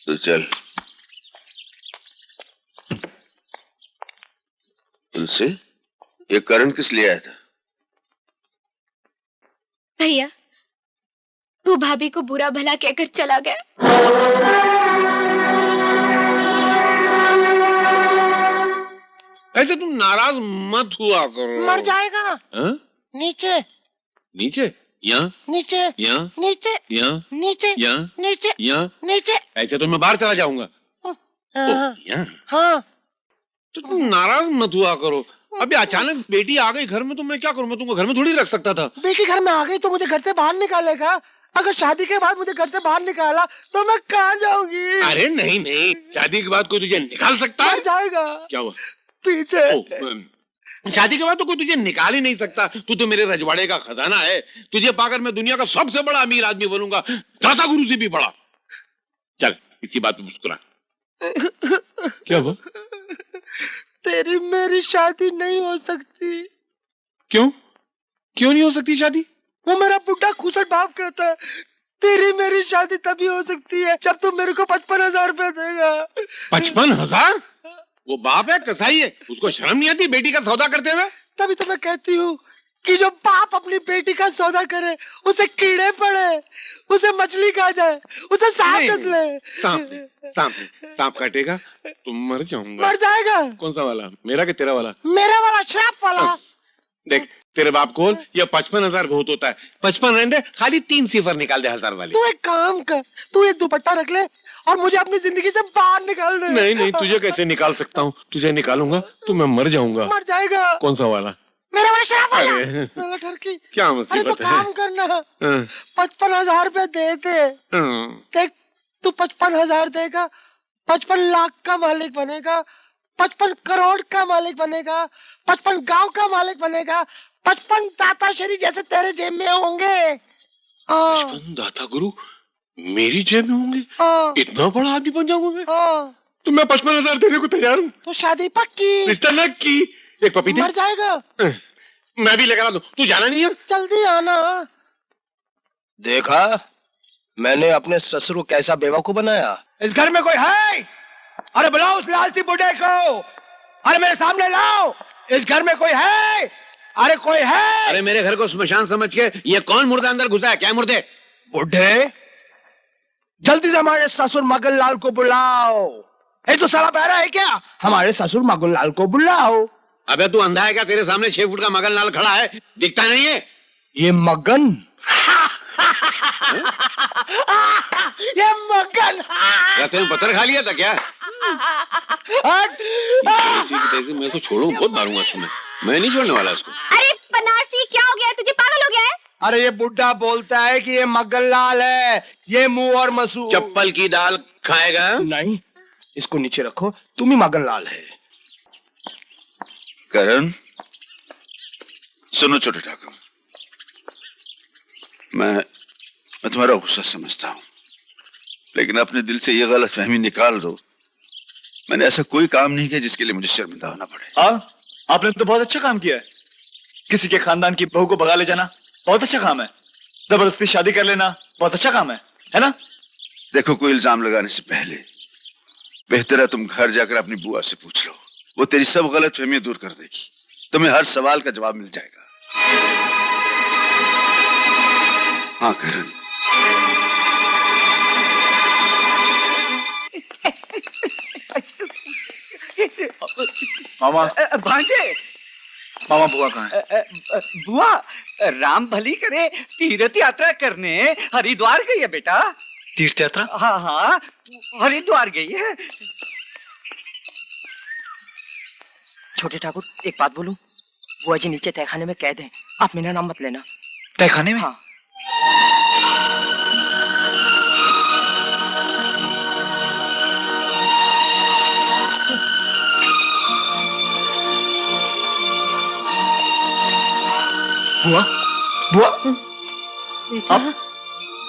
तो चल। तुलसी, ये करण किस लिए आया था? भैया, वो भाभी को बुरा भला कहकर चला गया। ऐसे तुम नाराज मत हुआ करो। मर जाएगा। हा? नीचे नीचे, यहाँ नीचे, यहाँ नीचे, यहाँ नीचे, यहाँ नीचे, यहाँ। नीचे। ऐसे तो मैं बाहर चला जाऊंगा। यहाँ। हाँ। तो तुम नाराज मत हुआ करो। अभी अचानक बेटी आ गई घर में तो मैं क्या करूं? मैं तुमको घर में थोड़ी रख सकता था। बेटी घर में आ गई तो मुझे घर से बाहर निकालेगा। अगर शादी के बाद मुझे घर से बाहर निकाला तो मैं कहाँ जाऊंगी? अरे नहीं नहीं, शादी के बाद कोई तुझे निकाल सकता है? जाएगा। क्या हुआ? पीछे। शादी के बाद तो कोई तुझे निकाल ही नहीं सकता। तू तो मेरे रजवाड़े का खजाना है। तुझे पाकर मैं दुनिया का सबसे बड़ा अमीर आदमी बनूंगा, दाता गुरु से भी बड़ा। चल, इसी बात पे मुस्कुरा। क्या हुआ? तेरी मेरी शादी नहीं हो सकती। क्यों? क्यों नहीं हो सकती शादी? वो मेरा बुढ़ा खुसट बाप कहता है तेरी मेरी शादी तभी हो सकती है जब तू मेरे को 55,000 रुपए देगा। 55,000? वो बाप है, कसाई है, उसको शर्म नहीं आती बेटी का सौदा करते हुए? तभी तो मैं कहती हूँ कि जो बाप अपनी बेटी का सौदा करे उसे कीड़े पड़े, उसे मछली खा जाए, उसे सांप कस ले। सांप काटेगा तो मर जाऊंगा। मर जाएगा। कौन सा वाला, मेरा कि तेरा वाला? मेरा वाला, श्राप वाला। देख तेरे बाप को ये 55,000 बहुत होता है। 55 रहने, खाली 3 सिफर निकाल दे 1000 वाली। तू एक काम कर, तू एक दुपट्टा रख ले और मुझे अपनी जिंदगी से बाहर निकाल दे। नहीं, तुझे कैसे निकाल सकता हूँ? तुझे निकालूंगा तो मैं मर जाऊंगा। मर जाएगा। कौन सा वाला? मेरा वाला श्राप वाला। साला ठरकी। क्या मुसीबत है? अरे तो काम करना, 55,000 रुपए दे दे। देख तू 55,000 देगा, 55 लाख का मालिक बनेगा, 55 करोड़ का मालिक बनेगा, 55 गांव का मालिक बनेगा, 55 दाताश्री जैसे तेरे जेब में होंगे। 55 दाता गुरु मेरी जेब में होंगे? इतना बड़ा आदमी बन जाऊंगा मैं? तो मैं 55,000 देने को तैयार हूँ। तो शादी पक्की। रिश्ता न की। एक पपीते। मर जाएगा। मैं भी लेकर आ दूं। तू जाना नहीं है? जल्दी आना। देखा मैंने अपने ससुर को कैसा बेवकूफ बनाया। इस घर में कोई है? अरे बुलाओ उस लालची बुढ़े को। अरे मेरे सामने लाओ। इस घर में कोई है? अरे कोई है? अरे मेरे घर को स्मशान समझ के ये कौन मुर्दा अंदर घुसा है? क्या मुर्दे? बुढ़े, जल्दी से हमारे ससुर मगन लाल को बुलाओ। ये तो साला बहरा है क्या? हमारे ससुर मगन लाल को बुलाओ। अबे तू अंधा है क्या? तेरे सामने 6 फुट का मगन लाल खड़ा है, दिखता नहीं है? ये मगन। ये मगन। रास्ते में पत्थर खा लिया था क्या? मैं तो छोड़ू, बहुत मारूंगा इसमें। मैं नहीं छोड़ने वाला इसको। अरे बनारसी, क्या हो गया है तुझे? पागल हो गया है? अरे ये बुढ़ा बोलता है कि ये मगन लाल है, ये मुंह और मसूर। चप्पल की दाल खाएगा? नहीं, इसको नीचे रखो, तुम ही मगन लाल है। करण, सुनो छोटे ठाकुर, मैं तुम्हारा गुस्सा समझता हूँ, लेकिन अपने दिल से ये गलत फहमी निकाल दो। मैंने ऐसा कोई काम नहीं किया जिसके लिए मुझे शर्मिंदा होना पड़े। आपने तो बहुत अच्छा काम किया है। किसी के खानदान की बहू को भगा ले जाना बहुत अच्छा काम है। जबरदस्ती शादी कर लेना बहुत अच्छा काम है ना? देखो, कोई इल्जाम लगाने से पहले बेहतर है तुम घर जाकर अपनी बुआ से पूछ लो। वो तेरी सब गलत फहमियां दूर कर देगी। तुम्हें हर सवाल का जवाब मिल जाएगा। हाँ करण, मामा। भांजे। मामा बुआ कहाँ है? बुआ राम भली करे, तीर्थ यात्रा करने हरिद्वार गई है बेटा। तीर्थ यात्रा? हाँ, हरिद्वार गई है। छोटे ठाकुर, एक बात बोलूं? बुआ जी नीचे तहखाने में कैद हैं, आप मेरा नाम मत लेना। तहखाने में? हाँ। बुआ, बुआ,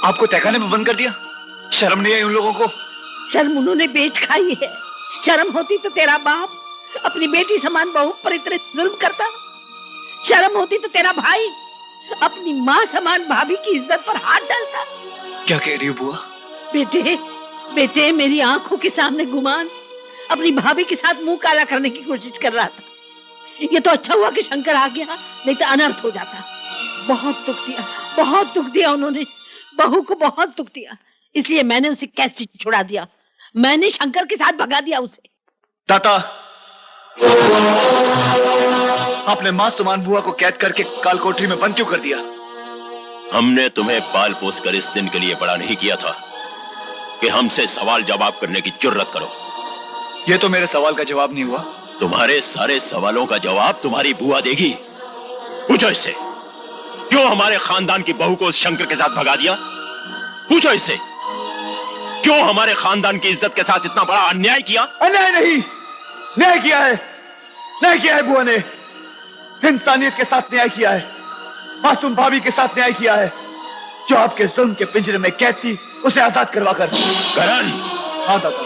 आपको तहखाने में बंद कर दिया? शर्म नहीं आई उन लोगों को? शर्म उन्होंने बेच खाई है। शर्म होती तो तेरा बाप अपनी बेटी समान बहू पर इतने जुल्म करता। शर्म होती तो तेरा भाई अपनी माँ समान भाभी की इज्जत पर हाथ डालता। क्या कह रही हो बुआ? बेटे, बेटे मेरी आंखों के सामने गुमान अपनी भाभी के साथ मुंह काला करने की कोशिश कर रहा था। ये तो अच्छा हुआ कि शंकर आ गया, नहीं तो अनर्थ हो जाता। बहुत दुख दिया उन्होंने, बहू को बहुत दुख दिया, इसलिए मैंने उसे कैद से छुड़ा दिया। मैंने शंकर के साथ भगा दिया उसे। दाता, आपने मासूमान बुआ को कैद करके काल कोठरी में बंद क्यों कर दिया? हमने तुम्हें पाल पोस कर इस दिन के लिए बड़ा नहीं किया था कि हमसे सवाल जवाब करने की जुर्रत करो। यह तो मेरे सवाल का जवाब नहीं हुआ। तुम्हारे सारे सवालों का जवाब तुम्हारी बुआ देगी। पूछो इससे, क्यों हमारे खानदान की बहू को उस शंकर के साथ भगा दिया? पूछो इससे, क्यों हमारे खानदान की इज्जत के साथ इतना बड़ा अन्याय किया? अन्याय नहीं, न्याय किया है, न्याय किया है बुआ ने। इंसानियत के साथ न्याय किया है, मासूम भाभी के साथ न्याय किया है। जो आपके जुल्म के पिंजरे में कैद थी उसे आजाद करवाकर। करण! हाँ दादा,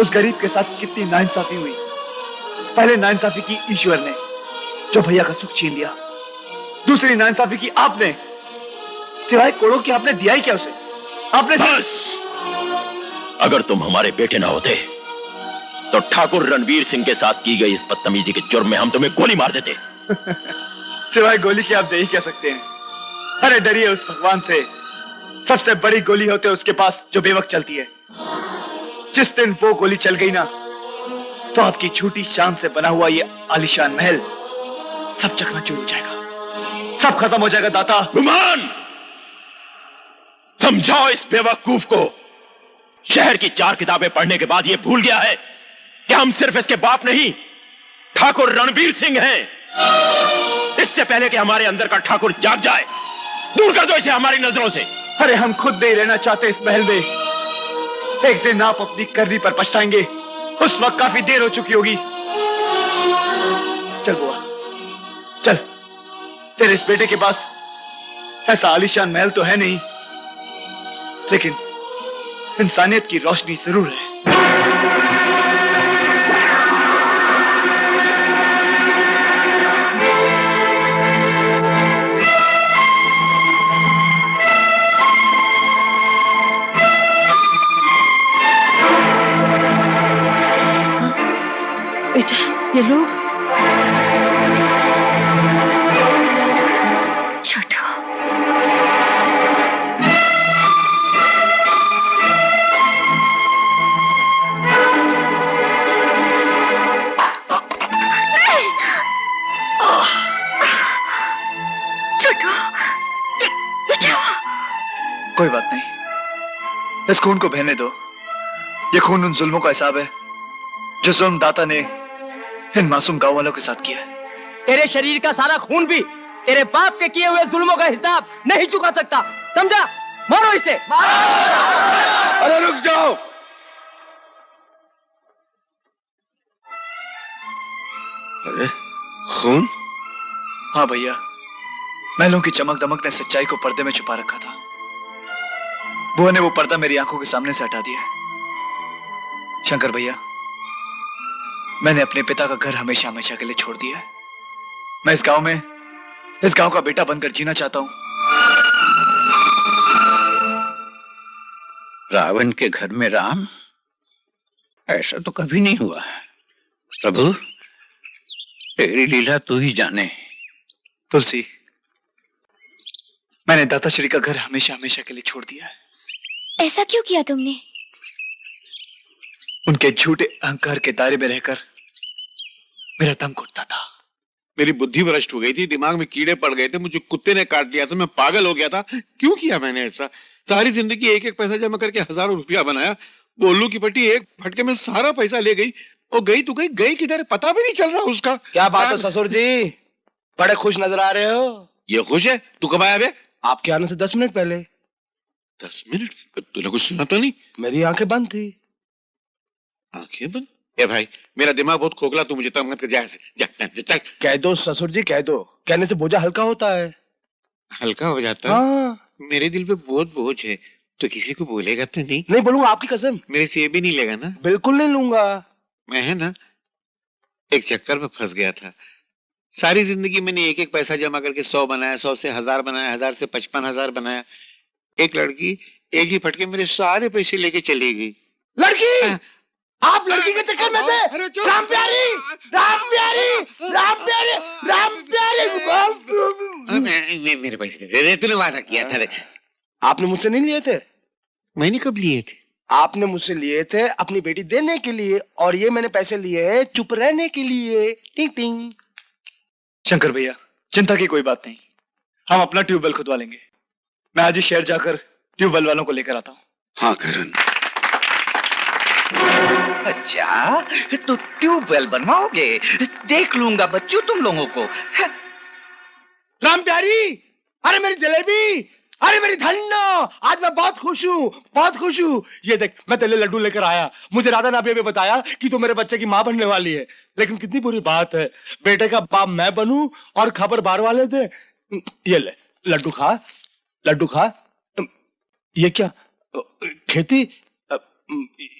उस गरीब के साथ कितनी नाइंसाफी हुई। पहले नाइंसाफी की ईश्वर ने, जो भैया का सुख छीन लिया। दूसरी नाइंसाफी की आपने, सिवाय कोड़ों की आपने दिया ही क्या उसे? आपने बस! अगर तुम हमारे बेटे ना होते तो ठाकुर रणवीर सिंह के साथ की गई इस बदतमीजी के जुर्म में हम तुम्हें गोली मार देते। सिवाय गोली के आप दे ही कह सकते हैं। अरे डरिए उस भगवान से, सबसे बड़ी गोली होते उसके पास जो बेवक्त चलती है। जिस दिन वो गोली चल गई ना, तो आपकी छोटी शान से बना हुआ ये आलीशान महल सब चकनाचूर हो जाएगा, सब खत्म हो जाएगा। दाता गुमान! समझाओ इस बेवकूफ को। शहर की 4 किताबें पढ़ने के बाद ये भूल गया है कि हम सिर्फ इसके बाप नहीं, ठाकुर रणवीर सिंह हैं। इससे पहले कि हमारे अंदर का ठाकुर जाग जाए, दूर कर दो इसे हमारी नजरों से। अरे हम खुद नहीं रहना चाहते इस महल में। एक दिन आप अपनी करनी पर पछताएंगे, उस वक्त काफी देर हो चुकी होगी। चल बुआ, चल। तेरे इस बेटे के पास ऐसा आलीशान महल तो है नहीं, लेकिन इंसानियत की रोशनी जरूर है। बेटा, ये लोग छोटू, कोई बात नहीं, इस खून को बहने दो। ये खून उन जुल्मों का हिसाब है जो जुल्म दाता ने इन मासूम गांव वालों के साथ किया है। तेरे शरीर का सारा खून भी तेरे बाप के किए हुए जुल्मों का हिसाब नहीं चुका सकता, समझा? मारो इसे। अरे रुक जाओ। अरे खून? हाँ भैया, महलों की चमक दमक ने सच्चाई को पर्दे में छुपा रखा था। बुआ ने वो पर्दा मेरी आंखों के सामने से हटा दिया। शंकर भैया, मैंने अपने पिता का घर हमेशा हमेशा के लिए छोड़ दिया है। मैं इस गांव का बेटा बनकर जीना चाहता हूं। रावण के घर में राम? ऐसा तो कभी नहीं हुआ। प्रभु, तेरी लीला तू ही जाने। तुलसी, मैंने दाताश्री का घर हमेशा हमेशा के लिए छोड़ दिया है। ऐसा क्यों किया तुमने? उनके झूठे अहंकार के दायरे में रहकर मेरा दम घुटता था। मेरी बुद्धि भ्रष्ट हो गई थी, दिमाग में कीड़े पड़ गए थे, मुझे कुत्ते ने काट लिया था, मैं पागल हो गया था। क्यों किया मैंने ऐसा? सारी जिंदगी एक एक पैसा जमा करके हजारों रुपया बनाया। गोलू की पट्टी एक फटके में सारा पैसा ले गई। और गई तो गई किधर, पता भी नहीं चल रहा उसका। क्या बात है ससुर जी, बड़े खुश नजर आ रहे हो। ये खुश है? तू कब आया बे? आपके आने से 10 मिनट पहले। 10 मिनट? तूने कुछ सुना तो नहीं? मेरी आंखें बंद थी। आंखें बंद? ए भाई, मेरा दिमाग बहुत खोखला, तू मुझे तंग मत कर। जा चल। कह दो ससुर जी, कह दो। कहने से बोझा हल्का होता है। हल्का हो जाता है? हाँ। मेरे दिल पे बहुत बोझ है। तो किसी को बोलेगा तो नहीं? नहीं बोलूंगा, आपकी कसम। मेरे से ये भी नहीं लेगा ना? बिल्कुल नहीं लूंगा। मैं है ना, एक चक्कर में फंस गया था। सारी जिंदगी मैंने एक एक पैसा जमा करके 100 बनाया, 100 से 1000 बनाया, 1000 से 55,000 बनाया। एक लड़की एक ही फटके मेरे सारे पैसे लेके चली गई। लड़की, आप लड़की के चक्कर में थे। राम प्यारी, राम प्यारी, राम प्यारी, राम प्यारी। मेरे पैसे दे दे, तूने वादा किया था। आपने मुझसे नहीं लिए थे? मैंने कब लिए थे? आपने मुझसे लिए थे अपनी बेटी देने के लिए, और ये मैंने पैसे लिए हैं चुप रहने के लिए। टिंग टिंग। शंकर भैया, चिंता की कोई बात नहीं, हम अपना ट्यूबवेल खुदवा लेंगे। मैं आज ही शहर जाकर ट्यूबवेल वालों को लेकर आता हूँ। हाँ करण। अच्छा, तो ट्यूबवेल बनवाओगे? देख लूंगा बच्चों तुम लोगों को। राम प्यारी, अरे मेरी जलेबी, अरे मेरी धन्नो, आज मैं बहुत खुश हूँ, बहुत खुश हूँ। ये देख, मैं तेरे लड्डू लेकर आया। मुझे राधा नाभिया ने बताया कि तू मेरे बच्चे की माँ बनने वाली है, लेकिन कितनी बुरी बात है, बेटे का बाप मैं बनूं और खबर बाहर वाले दे। ये ले लड्डू खा, लड्डू खा। ये क्या खेती,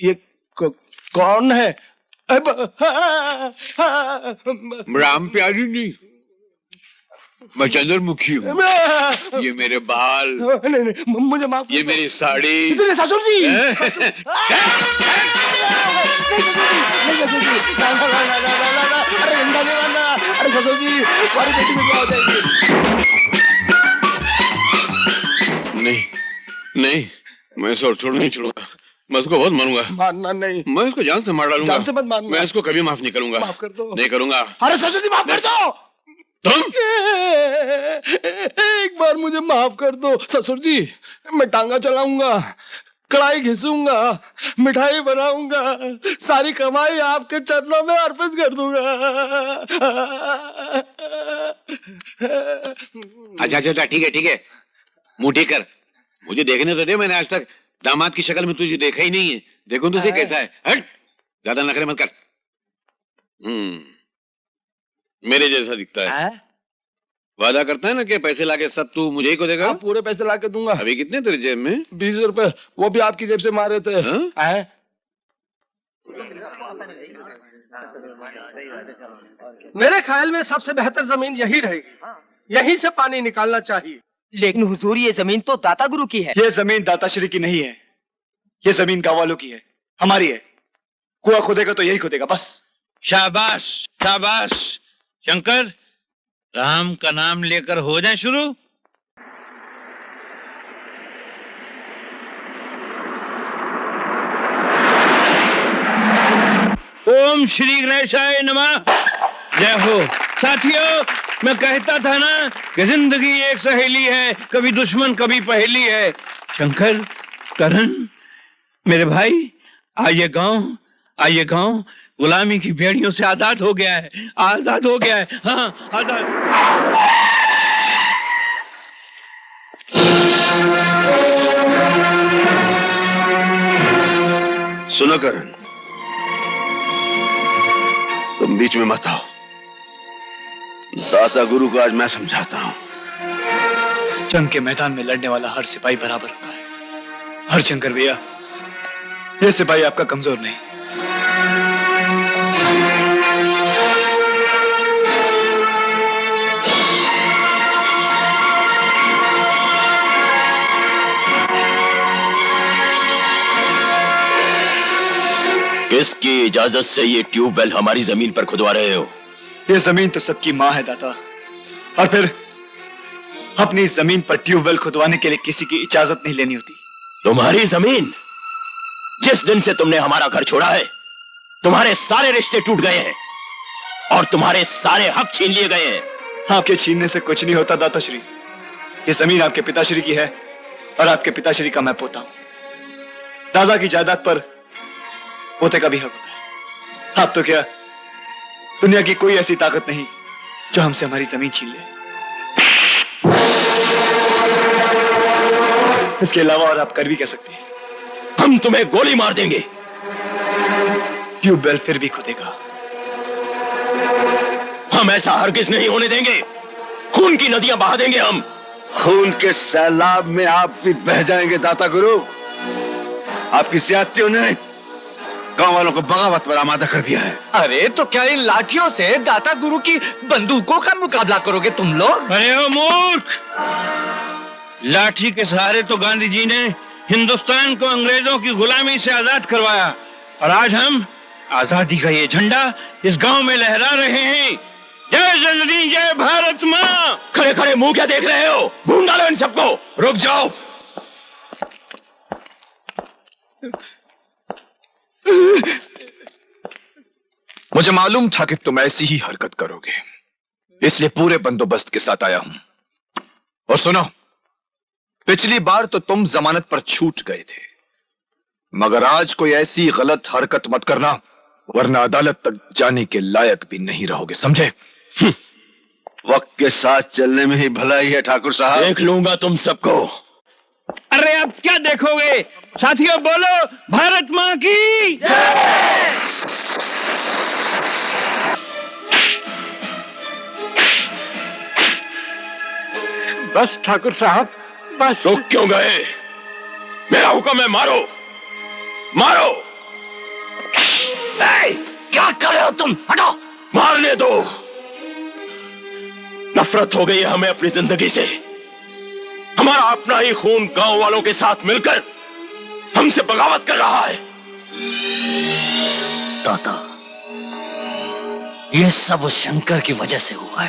ये कौन है? राम प्यारी नहीं, मैं चंद्रमुखी हूँ। ये मेरे बाल, नहीं, मुझे माफ। ये मेरी साड़ी। इतने ससुर जी। अरे ससुर जी, हमारी बेटी में क्या हो जाएगी? नहीं नहीं, मैं इसे छोड़ नहीं छोड़ूंगा, मैं उसको बहुत मारूंगा। मारना नहीं, मैं इसको जान से मार डालूंगा। जान से मत मारना। मैं इसको कभी माफ नहीं करूंगा। माफ कर दो। नहीं करूंगा। अरे ससुर जी माफ कर दो। तुम एक बार मुझे माफ कर दो ससुर जी, मैं टांगा चलाऊंगा, कढ़ाई घिसूंगा, मिठाई बनाऊंगा, सारी कमाई आपके चरणों में अर्पित कर दूंगा। अच्छा ठीक है, मुंह ठीक कर, मुझे देखने तो दे। मैंने आज तक दामाद की शक्ल में तुझे देखा ही नहीं है। देखो तुझे कैसा है। हट, ज्यादा नखरे मत कर। मेरे जैसा दिखता है। वादा करता है ना कि पैसे लाके सब तू मुझे ही को देगा। पूरे पैसे लाके दूंगा। अभी कितने तेरे जेब में? 20 रुपए, वो भी आपकी जेब से मारे थे। मेरे ख्याल में सबसे बेहतर जमीन यही रहेगी, यहीं से पानी निकालना चाहिए। लेकिन हुजूर, ये जमीन तो दाता गुरु की है। ये जमीन दाताश्री की नहीं है, ये जमीन गांव वालों की है, हमारी है। कुआं खोदेगा तो यही खोदेगा बस। शाबाश शाबाश। शंकर, राम का नाम लेकर हो जाए शुरू। ओम श्री गणेशाय नमः। जय हो। साथियों, मैं कहता था ना कि जिंदगी एक सहेली है, कभी दुश्मन कभी पहेली है। शंकर, करण, मेरे भाई, आइए गांव गुलामी की बेड़ियों से आजाद हो गया है, आजाद हो गया है। हाँ, आजाद। सुनो करण, तुम बीच में मत आओ। दाता गुरु को आज मैं समझाता हूं। जंग के मैदान में लड़ने वाला हर सिपाही बराबर होता है। हर शंकर भैया, ये सिपाही आपका कमजोर नहीं। किसकी इजाजत से ये ट्यूबवेल हमारी जमीन पर खुदवा रहे हो? ये जमीन तो सबकी मां है दाता, और फिर अपनी जमीन पर ट्यूबवेल खुदवाने के लिए किसी की इजाजत नहीं लेनी होती। तुम्हारी जमीन? जिस दिन से तुमने हमारा घर छोड़ा है, तुम्हारे सारे रिश्ते टूट गए हैं और तुम्हारे सारे हक छीन लिए गए हैं। आपके छीनने से कुछ नहीं होता दाताश्री। ये जमीन आपके पिताश्री की है और आपके पिताश्री का मैं पोता हूं। दादा की जायदाद पर पोते का भी हक होता है। आप तो क्या, दुनिया की कोई ऐसी ताकत नहीं जो हमसे हमारी जमीन छीन ले। इसके अलावा और आप कर भी कह सकते हैं। हम तुम्हें गोली मार देंगे। ट्यूबवेल फिर भी खुदेगा। हम ऐसा हरगिज नहीं होने देंगे। खून की नदियां बहा देंगे हम। खून के सैलाब में आप भी बह जाएंगे दाता गुरु। आपकी ज्यादतियों ने गांव वालों को बगावत पर आमादा कर दिया है। अरे तो क्या इन लाठियों से दाता गुरु की बंदूकों का मुकाबला करोगे तुम लोग? अरे ओ मूर्ख, लाठी के सहारे तो गांधी जी ने हिंदुस्तान को अंग्रेजों की गुलामी से आजाद करवाया, और आज हम आजादी का ये झंडा इस गांव में लहरा रहे हैं। जय जननी, जय भारत माँ। खड़े खड़े मुंह क्या देख रहे हो? ढूंढ डालो इन सबको। रुक जाओ। मुझे मालूम था कि तुम ऐसी ही हरकत करोगे, इसलिए पूरे बंदोबस्त के साथ आया हूं। और सुनो, पिछली बार तो तुम जमानत पर छूट गए थे, मगर आज कोई ऐसी गलत हरकत मत करना, वरना अदालत तक जाने के लायक भी नहीं रहोगे, समझे? वक्त के साथ चलने में ही भलाई है ठाकुर साहब। देख लूंगा तुम सबको। अरे अब क्या देखोगे? साथियों बोलो, भारत माँ की जय। बस ठाकुर साहब, बस। रुक क्यों गए? मेरा हुक्म है, मारो मारो। क्या कर रहे हो तुम? हटो। मारने दो। नफरत हो गई है हमें अपनी जिंदगी से। हमारा अपना ही खून गांव वालों के साथ मिलकर हमसे बगावत कर रहा है। दादा, ये सब उस शंकर की वजह से हुआ है।